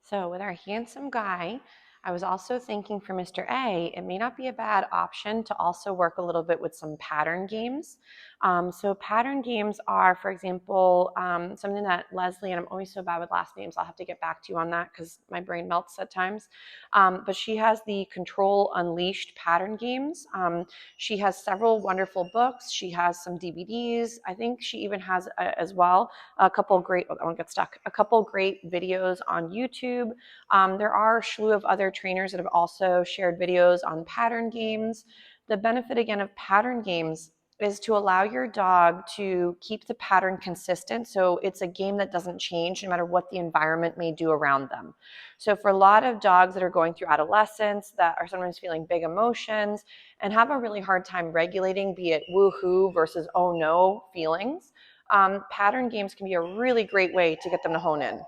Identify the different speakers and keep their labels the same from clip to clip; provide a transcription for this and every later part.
Speaker 1: So with our handsome guy, I was also thinking for Mr. A, it may not be a bad option to also work a little bit with some pattern games. So pattern games are, for example, something that Leslie, and I'm always so bad with last names, I'll have to get back to you on that because my brain melts at times. But she has the Control Unleashed pattern games. She has several wonderful books. She has some DVDs. I think she even has as well a couple great, I won't get stuck, a couple great videos on YouTube. There are a slew of other trainers that have also shared videos on pattern games. The benefit again of pattern games is to allow your dog to keep the pattern consistent. So it's a game that doesn't change no matter what the environment may do around them. So for a lot of dogs that are going through adolescence, that are sometimes feeling big emotions and have a really hard time regulating, be it woohoo versus oh no feelings, pattern games can be a really great way to get them to hone in.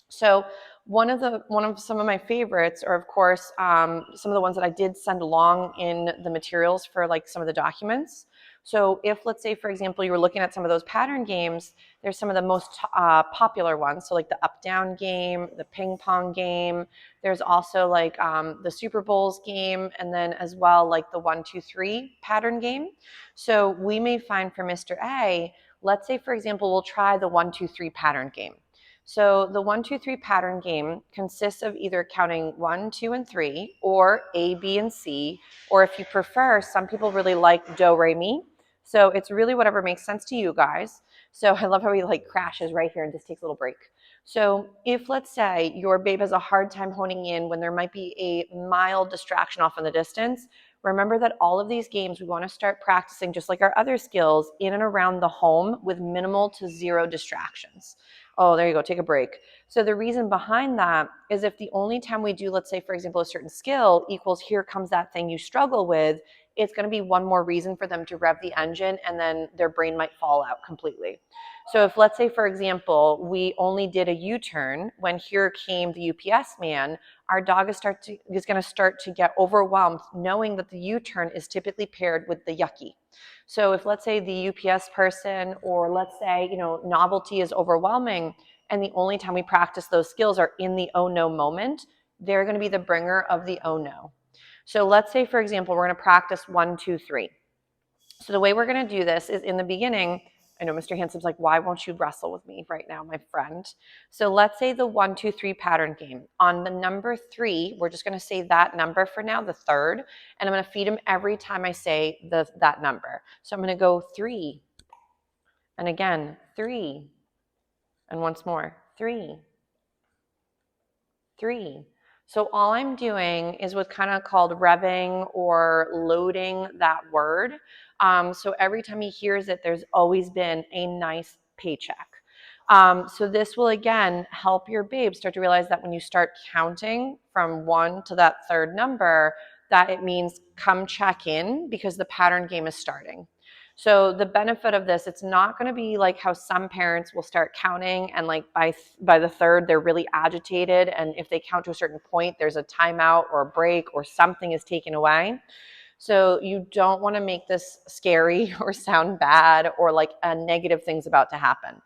Speaker 1: So one of some of my favorites are, of course, some of the ones that I did send along in the materials for like some of the documents. So if, let's say, for example, you were looking at some of those pattern games, there's some of the most popular ones. So like the up-down game, the ping pong game. There's also like the Super Bowls game, and then as well like the 1, 2, 3 pattern game. So we may find for Mr. A, let's say, for example, we'll try the 1, 2, 3 pattern game. So the 1, 2, 3 pattern game consists of either counting 1, 2, and 3, or A, B, and C, or if you prefer, some people really like do, re, mi. So it's really whatever makes sense to you guys. So I love how he like crashes right here and just takes a little break. So if, let's say, your babe has a hard time honing in when there might be a mild distraction off in the distance, remember that all of these games, we want to start practicing just like our other skills in and around the home with minimal to zero distractions. Oh, there you go, take a break. So the reason behind that is if the only time we do, let's say, for example, a certain skill equals here comes that thing you struggle with, it's going to be one more reason for them to rev the engine, and then their brain might fall out completely. So if, let's say, for example, we only did a U-turn when here came the UPS man, our dog is going to start to get overwhelmed knowing that the U-turn is typically paired with the yucky. So if, let's say, the UPS person, or let's say, novelty is overwhelming and the only time we practice those skills are in the oh no moment, they're going to be the bringer of the oh no. So let's say, for example, we're going to practice 1, 2, 3. So the way we're going to do this is in the beginning, I know Mr. Handsome's like, why won't you wrestle with me right now, my friend? So let's say the 1, 2, 3 pattern game. On the number 3, we're just going to say that number for now, the third, and I'm going to feed him every time I say that number. So I'm going to go 3, and again, 3, and once more, 3, 3. So all I'm doing is what's kind of called revving or loading that word. So every time he hears it, there's always been a nice paycheck. So this will, again, help your babe start to realize that when you start counting from 1 to that third number, that it means come check in because the pattern game is starting. So the benefit of this, it's not going to be like how some parents will start counting and like by the third, they're really agitated. And if they count to a certain point, there's a timeout or a break or something is taken away. So you don't want to make this scary or sound bad or like a negative thing's about to happen.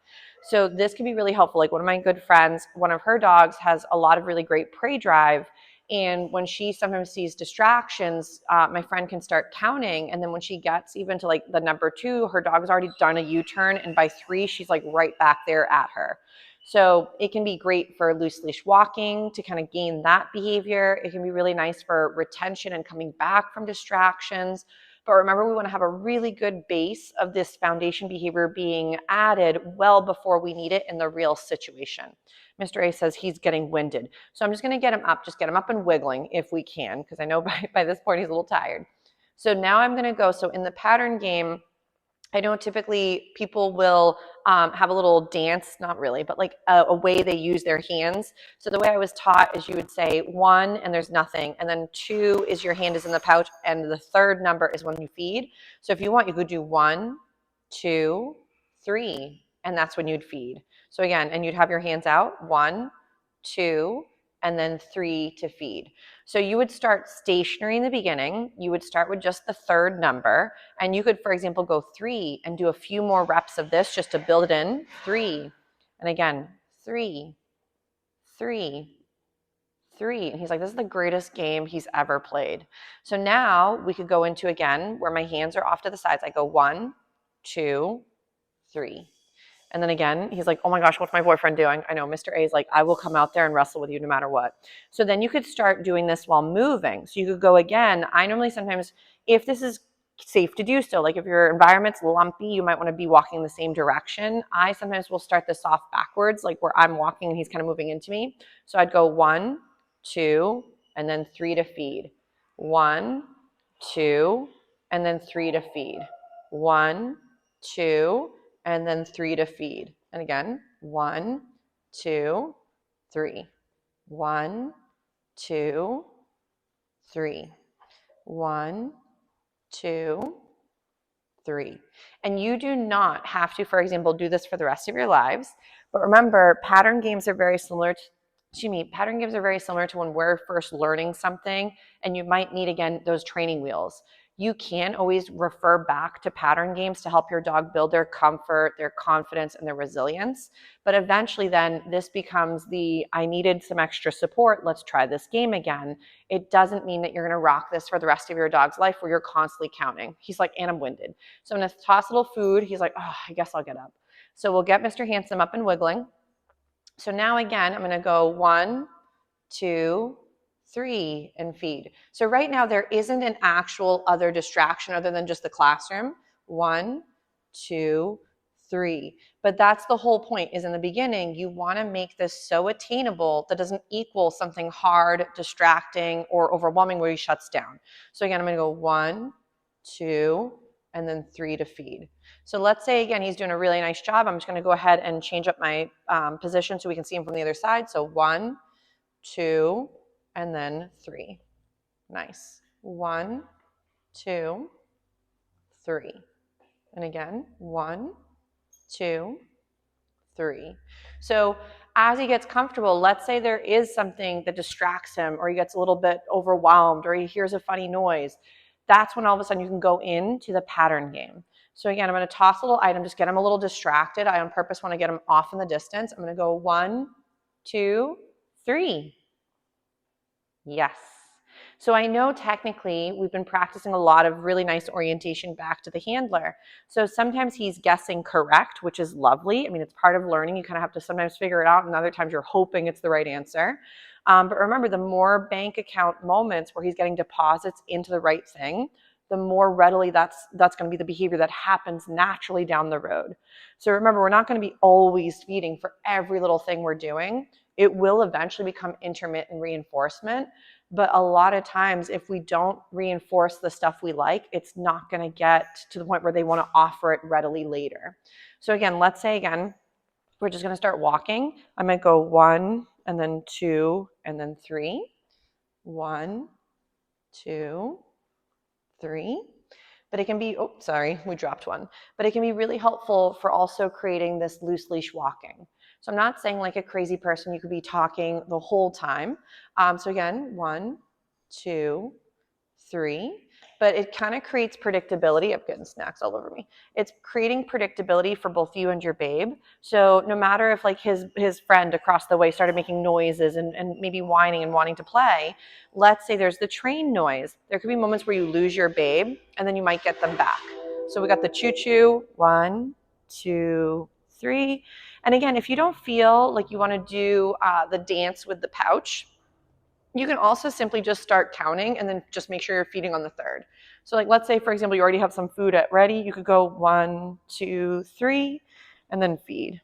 Speaker 1: So this can be really helpful. Like one of my good friends, one of her dogs has a lot of really great prey drive. And when she sometimes sees distractions, my friend can start counting. And then when she gets even to like the number 2, her dog's already done a U-turn. And by 3, she's like right back there at her. So it can be great for loose leash walking to kind of gain that behavior. It can be really nice for retention and coming back from distractions. But remember, we want to have a really good base of this foundation behavior being added well before we need it in the real situation. Mr. A says he's getting winded. So I'm just going to get him up, just get him up and wiggling if we can, because I know by this point he's a little tired. So now I'm going to go. So in the pattern game, I know typically people will have a little dance, not really, but like a way they use their hands. So the way I was taught is you would say 1 and there's nothing. And then 2 is your hand is in the pouch. And the third number is when you feed. So if you want, you could do 1, 2, 3. And that's when you'd feed. So again, and you'd have your hands out, 1, 2, and then 3 to feed. So you would start stationary in the beginning. You would start with just the third number. And you could, for example, go 3 and do a few more reps of this just to build it in. 3. And again, 3, 3, 3. And he's like, this is the greatest game he's ever played. So now we could go into, again, where my hands are off to the sides. I go 1, 2, 3. And then again, he's like, oh my gosh, what's my boyfriend doing? I know Mr. A is like, I will come out there and wrestle with you no matter what. So then you could start doing this while moving. So you could go again. I normally sometimes, if this is safe to do so, like if your environment's lumpy, you might want to be walking in the same direction. I sometimes will start this off backwards, like where I'm walking and he's kind of moving into me. So I'd go 1, 2, and then 3 to feed. 1, 2, and then 3 to feed. 1, 2, and then 3 to feed. And again, 1, 2, 3. 1, 2, 3. 1, 2, 3. And you do not have to, for example, do this for the rest of your lives. But remember, pattern games are very similar to when we're first learning something, and you might need, again, those training wheels. You can always refer back to pattern games to help your dog build their comfort, their confidence, and their resilience. But eventually then this becomes I needed some extra support. Let's try this game again. It doesn't mean that you're going to rock this for the rest of your dog's life where you're constantly counting. He's like, and I'm winded. So I'm going to toss a little food. He's like, oh, I guess I'll get up. So we'll get Mr. Handsome up and wiggling. So now again, I'm going to go 1, 2, 3 and feed. So right now there isn't an actual other distraction other than just the classroom. 1, 2, 3. But that's the whole point, is in the beginning, you want to make this so attainable that doesn't equal something hard, distracting, or overwhelming where he shuts down. So again, I'm going to go 1, 2, and then 3 to feed. So let's say, again, he's doing a really nice job. I'm just going to go ahead and change up my position so we can see him from the other side. So 1, 2, and then 3. Nice. 1, 2, 3. And again, 1, 2, 3. So as he gets comfortable, let's say there is something that distracts him, or he gets a little bit overwhelmed, or he hears a funny noise. That's when all of a sudden you can go into the pattern game. So again, I'm going to toss a little item, just get him a little distracted. I on purpose want to get him off in the distance. I'm going to go 1, 2, 3. Yes. So I know technically we've been practicing a lot of really nice orientation back to the handler. So sometimes he's guessing correct, which is lovely. I mean, it's part of learning. You kind of have to sometimes figure it out, and other times you're hoping it's the right answer. But remember, the more bank account moments where he's getting deposits into the right thing, the more readily that's going to be the behavior that happens naturally down the road. So remember, we're not going to be always feeding for every little thing we're doing. It will eventually become intermittent reinforcement. But a lot of times, if we don't reinforce the stuff we like, it's not going to get to the point where they want to offer it readily later. So again, let's say again, we're just going to start walking. I'm going to go 1, and then 2, and then 3. 1, 2, 3. But it can be, oh, sorry, we dropped one. But it can be really helpful for also creating this loose leash walking. So I'm not saying like a crazy person, you could be talking the whole time. So again, 1, 2, 3. But it kind of creates predictability. I'm getting snacks all over me. It's creating predictability for both you and your babe. So no matter if like his friend across the way started making noises and maybe whining and wanting to play, let's say there's the train noise. There could be moments where you lose your babe and then you might get them back. So we got the choo-choo, 1, 2, 3. And again, if you don't feel like you want to do the dance with the pouch, you can also simply just start counting and then just make sure you're feeding on the third. So like, let's say, for example, you already have some food ready. You could go 1, 2, 3, and then feed.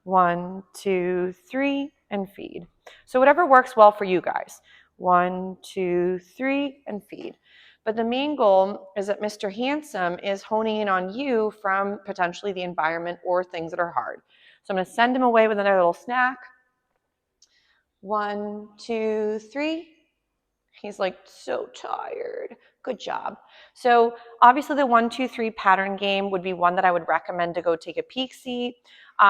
Speaker 1: 1, 2, 3, and feed. So whatever works well for you guys. 1, 2, 3, and feed. But the main goal is that Mr. Handsome is honing in on you from potentially the environment or things that are hard. So I'm going to send him away with another little snack. 1, 2, 3. He's like so tired. Good job. So obviously the 1, 2, 3 pattern game would be one that I would recommend to go take a peek see.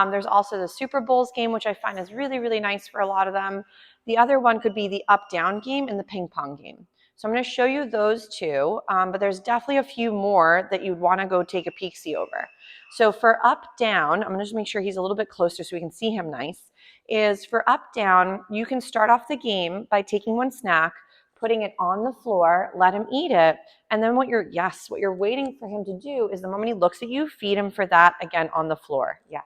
Speaker 1: There's also the Super Bowls game, which I find is really, really nice for a lot of them. The other one could be the up-down game and the ping pong game. So I'm going to show you those two, but there's definitely a few more that you'd want to go take a peek see over. So for up-down, I'm going to just make sure he's a little bit closer so we can see him nice. is for up, down, you can start off the game by taking one snack, putting it on the floor, let him eat it, and then what you're waiting for him to do is the moment he looks at you, feed him for that again on the floor. Yes.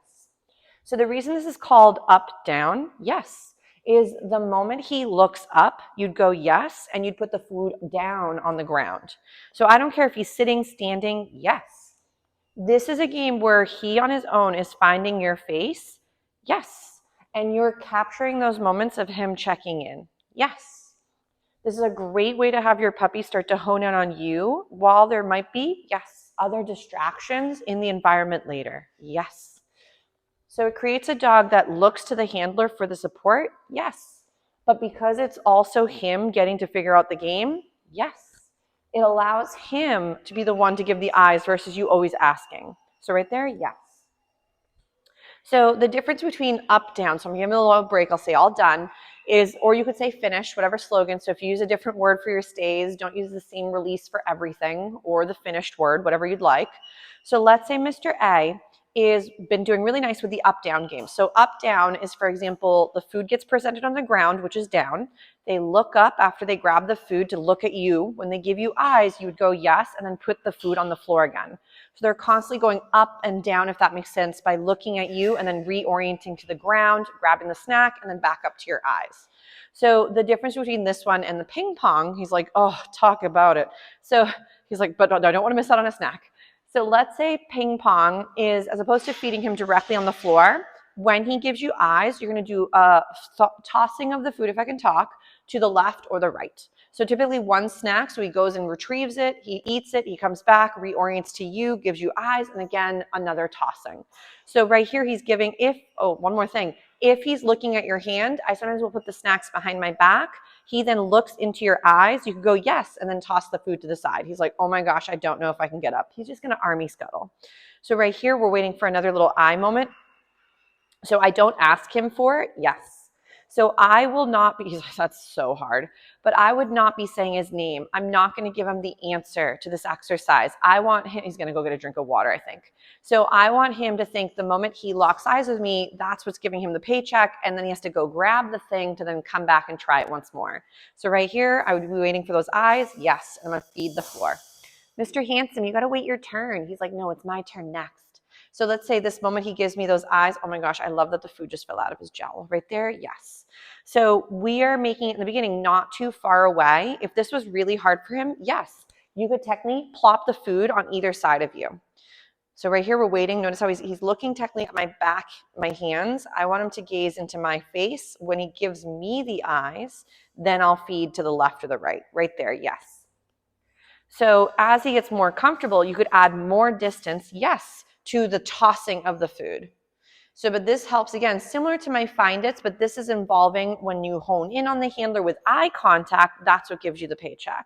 Speaker 1: So the reason this is called up, down, yes, is the moment he looks up, you'd go yes, and you'd put the food down on the ground. So I don't care if he's sitting, standing, yes. This is a game where he on his own is finding your face, yes. And you're capturing those moments of him checking in, yes. This is a great way to have your puppy start to hone in on you while there might be, yes, other distractions in the environment later, yes. So it creates a dog that looks to the handler for the support, yes. But because it's also him getting to figure out the game, yes. It allows him to be the one to give the eyes versus you always asking. So right there, yes. So the difference between up, down, so I'm giving a little break, I'll say all done, is, or you could say finish, whatever slogan. So if you use a different word for your stays, don't use the same release for everything or the finished word, whatever you'd like. So let's say Mr. A is been doing really nice with the up, down game. So up, down is, for example, the food gets presented on the ground, which is down. They look up after they grab the food to look at you. When they give you eyes, you would go yes, and then put the food on the floor again. So they're constantly going up and down, if that makes sense, by looking at you and then reorienting to the ground, grabbing the snack, and then back up to your eyes. So the difference between this one and the ping pong, he's like, oh, talk about it. So he's like, but I don't want to miss out on a snack. So let's say ping pong is, as opposed to feeding him directly on the floor, when he gives you eyes, you're going to do a tossing of the food, if I can talk, to the left or the right. So typically one snack, so he goes and retrieves it, he eats it, he comes back, reorients to you, gives you eyes, and again, another tossing. So right here, he's giving, one more thing. If he's looking at your hand, I sometimes will put the snacks behind my back. He then looks into your eyes. You can go yes, and then toss the food to the side. He's like, oh my gosh, I don't know if I can get up. He's just going to army scuttle. So right here, we're waiting for another little eye moment. So I don't ask him for it, yes. So I will not be, that's so hard, but I would not be saying his name. I'm not going to give him the answer to this exercise. I want him, he's going to go get a drink of water, I think. So I want him to think the moment he locks eyes with me, that's what's giving him the paycheck, and then he has to go grab the thing to then come back and try it once more. So right here, I would be waiting for those eyes, yes, and I'm going to feed the floor. Mr. Handsome, you got to wait your turn. He's like, no, it's my turn next. So let's say this moment he gives me those eyes. Oh my gosh, I love that the food just fell out of his jowl. Right there, yes. So we are making it in the beginning not too far away. If this was really hard for him, yes, you could technically plop the food on either side of you. So right here we're waiting. Notice how he's looking technically at my back, my hands. I want him to gaze into my face. When he gives me the eyes, then I'll feed to the left or the right. Right there, yes. So as he gets more comfortable, you could add more distance, yes, to the tossing of the food. So, but this helps, again, similar to my find it's, but this is involving when you hone in on the handler with eye contact, that's what gives you the paycheck.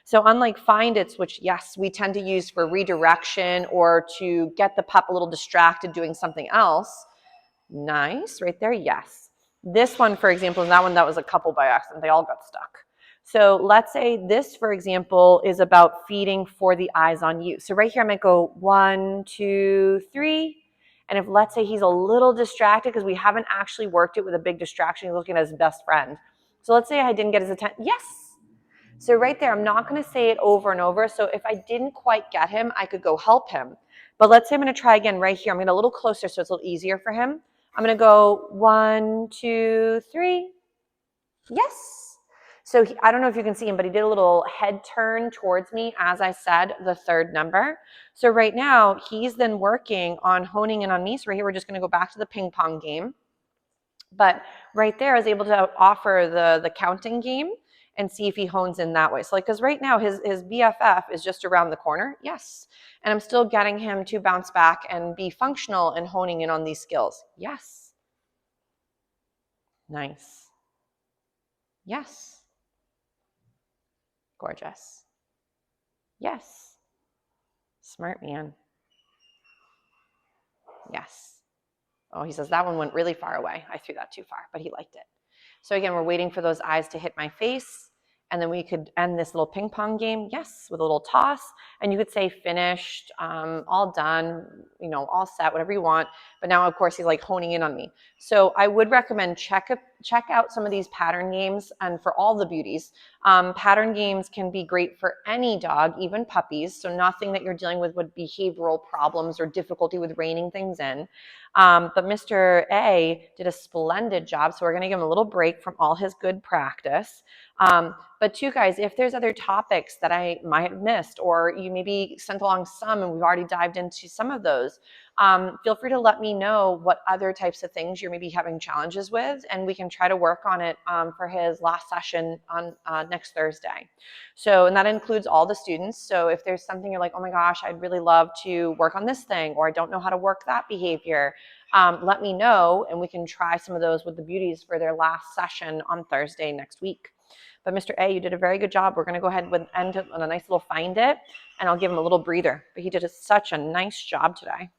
Speaker 1: So unlike find it's, which yes, we tend to use for redirection or to get the pup a little distracted doing something else. Nice, right there, yes. This one, for example, is that one that was a couple by accident. They all got stuck. So let's say this, for example, is about feeding for the eyes on you. So right here, I might go 1, 2, 3. And if let's say he's a little distracted because we haven't actually worked it with a big distraction, he's looking at his best friend. So let's say I didn't get his attention. Yes. So right there, I'm not going to say it over and over. So if I didn't quite get him, I could go help him. But let's say I'm going to try again right here. I'm going to a little closer so it's a little easier for him. I'm going to go 1, 2, 3. Yes. So I don't know if you can see him, but he did a little head turn towards me as I said the third number. So right now, he's then working on honing in on me. So right here, we're just going to go back to the ping pong game. But right there, I was able to offer the counting game and see if he hones in that way. So like, because right now, his BFF is just around the corner. Yes. And I'm still getting him to bounce back and be functional and honing in on these skills. Yes. Nice. Yes. Gorgeous. Yes. Smart man. Yes. Oh, he says that one went really far away. I threw that too far, but he liked it. So again, we're waiting for those eyes to hit my face, And then we could end this little ping pong game, yes, with a little toss. And you could say finished, all done, all set, whatever you want. But now, of course, he's like honing in on me. So I would recommend check out some of these pattern games. And for all the beauties, pattern games can be great for any dog, even puppies. So nothing that you're dealing with behavioral problems or difficulty with reining things in. But Mr. A did a splendid job. So we're going to give him a little break from all his good practice. But you guys, if there's other topics that I might have missed, or you maybe sent along some and we've already dived into some of those, feel free to let me know what other types of things you're maybe having challenges with, and we can try to work on it for his last session on next Thursday. So, and that includes all the students. So if there's something you're like, oh my gosh, I'd really love to work on this thing, or I don't know how to work that behavior, let me know, and we can try some of those with the beauties for their last session on Thursday next week. But Mr. A, you did a very good job. We're going to go ahead and end it on a nice little find it, and I'll give him a little breather. But he did such a nice job today.